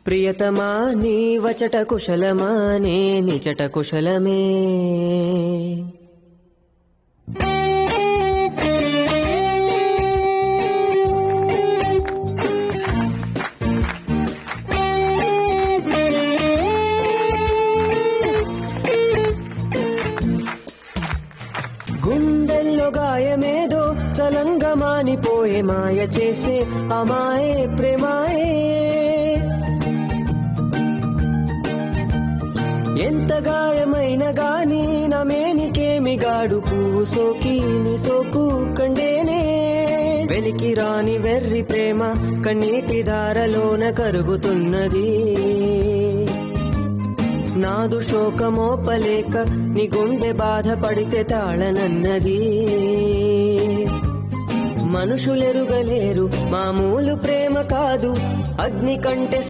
ప్రియతమా నీ వచట కుశలమా నే నిచట కుశలమే. గుండెల్లో గాయమేదో చలంగా మానిపోయే మాయ చేసే అమాయే ప్రేమాయే. ఎంత గాయమైన గాని నా మేనికేమి గాడు పువ్వు సోకి నీ సోకు కండేనే. వెలికి రాని వెర్రి ప్రేమ కన్నీటి దారలోన కరుగుతున్నది. నాదు శోకమోపలేక నీ గుండె బాధపడితే తాళనన్నది. మనుషులెరుగలేరు మామూలు ప్రేమ కాదు, అగ్ని కంటే